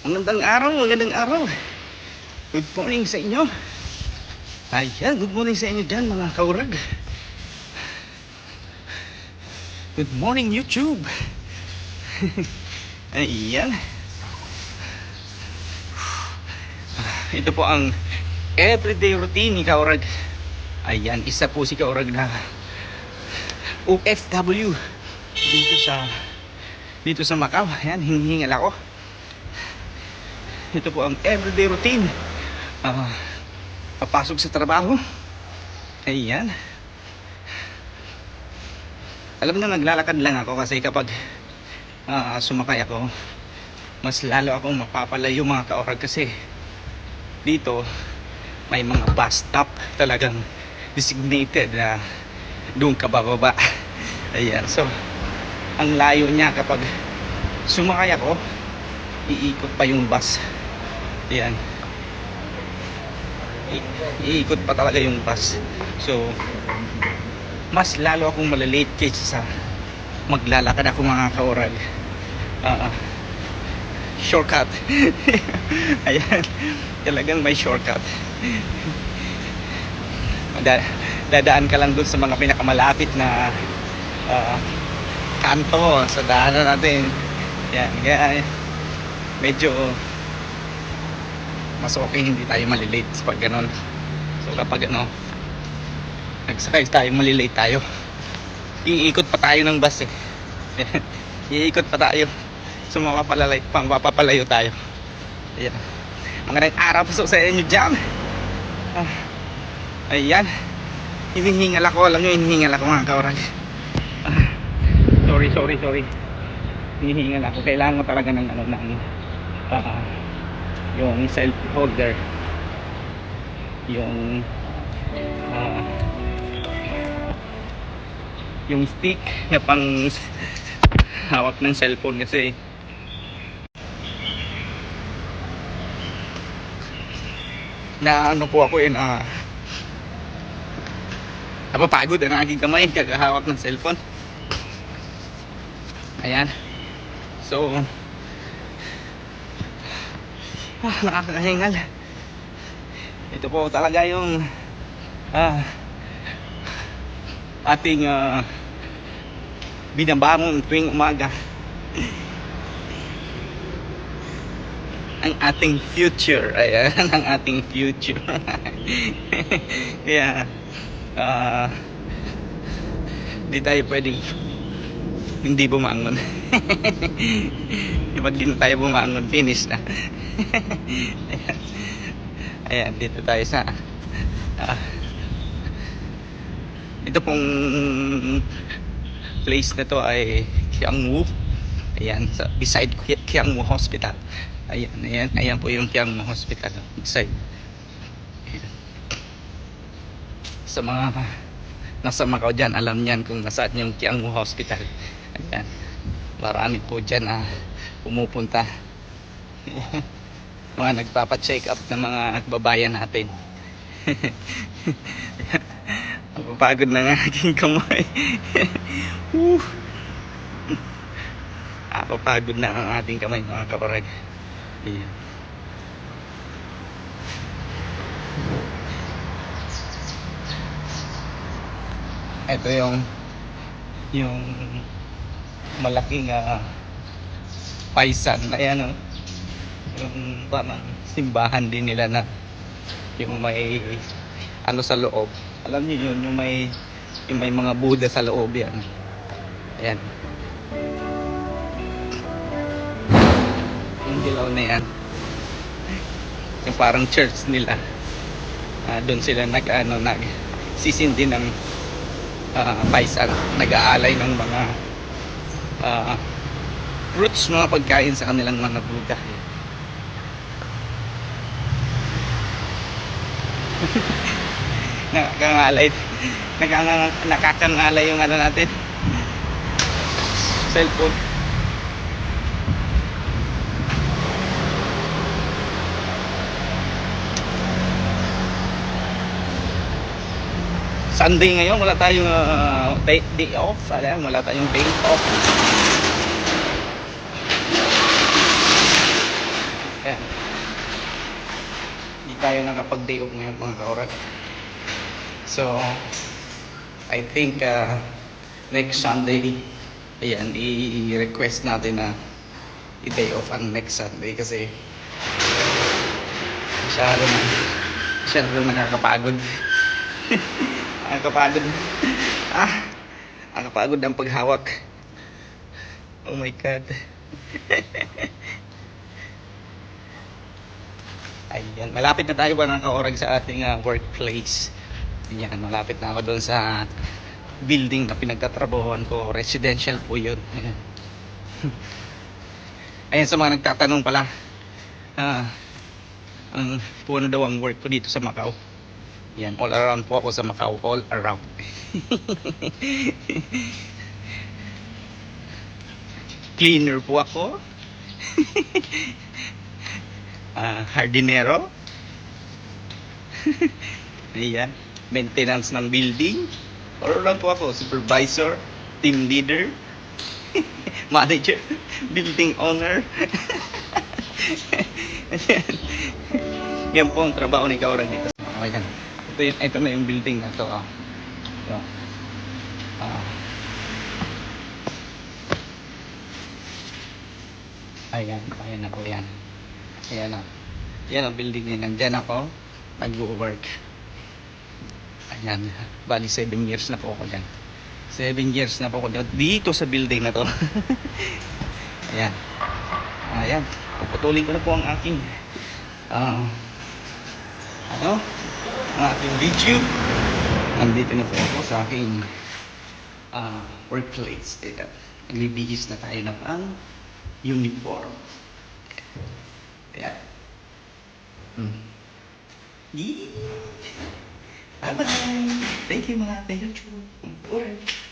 Magandang araw, magandang araw. Good morning sa inyo. Ayan, good morning sa inyo dyan mga kaurag. Good morning YouTube. Ayan. Ito po ang everyday routine ni kaurag. Ayan, isa po si kaurag na OFW dito sa Macau. Ayan, hinihingal ako. Ito po ang everyday routine. Papasok sa trabaho. Ayan. Alam na, naglalakad lang ako kasi kapag sumakay ako, mas lalo akong mapapalayo mga kaorag, kasi dito may mga bus stop talagang designated na doon ka bababa. Ayan, so ang layo niya. Kapag sumakay ako, iikot pa yung bus. Ayan, iikot pa talaga yung bus. So mas lalo akong malalate kaysa sa maglalakad ako mga kaorag. Shortcut. Ayan, talagang may shortcut. Dadaan ka lang dun sa mga pinakamalapit na kanto sa daanan natin. Yan, kaya medyo mas okay hindi tayo malilate pag ganon. So kapag nagsakay tayo, malilate tayo, iikot pa tayo ng bus eh. Iikot pa tayo. So mapapalayo tayo. Ayan, magandang araw po sa inyo dyan. Ayan, hinihingal ako. Alam nyo, hinihingal ako mga kaurag. Sorry. Hinihingal ako. Kailangan ko talaga ng yung self holder, yung stick na pang hawak ng cellphone, kasi na po ako napapagod ang aking kamay kagahawak ng cellphone. Ayan, so nakakahingal. Ito po talaga yung ating binabangon tuwing umaga. Ang ating future. Ayan, ang ating future. Kaya di tayo pwedeng hindi bumangon. Pag di na tayo bumangon, finish na. Ayan, dito tayo sa ito pong place na to ay Kiangmu. Ayan, beside Kiangmu Hospital. Ayan po yung Kiangmu Hospital beside. Ayan. Sa mga nasa Macau dyan, alam niyan kung nasaan yung Kiangmu Hospital. Ayan, marami po dyan pumupunta. Mga nagpapa-check up ng mga kababayan natin. Napapagod na nga aking kamay. Napapagod na ang ating kamay mga kaparag. Ayan. Ito yung malaking paisan. Ayan yung parang simbahan din nila na yung may sa loob. Alam niyo yun, yung may mga Buddha sa loob yan. Ayan, yung dilaw na yan, yung parang church nila. Doon sila nagsisindi ng paisan, nag-aalay ng mga fruits, mga pagkain sa kanilang mga Buddha. Nakakangalay yung natin, cellphone. Sunday ngayon, wala tayong day off. Wala tayong day off. Ayan. Hindi tayo nakapag-day off ngayon mga kaorag. So, I think next Sunday, ayan, i-request natin na i-day off ang next Sunday kasi masyado na nakakapagod. Nakakapagod. Ah, nakakapagod ang paghawak. Oh my God. Ayan, malapit na tayo mga kaorag sa ating workplace. Ayan, malapit na ako doon sa building na pinagtatrabahoan ko. Residential po yun. Ayan. Ayan, sa mga nagtatanong pala, ang puno daw ang work ko dito sa Macau. Yan, all around po ako sa Macau, all around. Cleaner po ako. Hardinero. Ayan, maintenance ng building. All around po ako, supervisor, team leader, manager, building owner. Yan po ang trabaho ni Kaurang dito. Ayan. Ito na yung building na to. Ito. Ayan na po yan. Ayan na. Yan ang building niya. Nandyan ako. Nag-work. Ayan. Bali 7 years na po ako dyan. 7 years na po ako dito sa building na to. Ayan. Ayan. Puputulin ko na po ang aking ang aking video. Nandito na po ako sa aking workplace. Naglibihis na tayo ng ang uniform. Ayan. Bye-bye. Thank you mga. Thank you. Alright.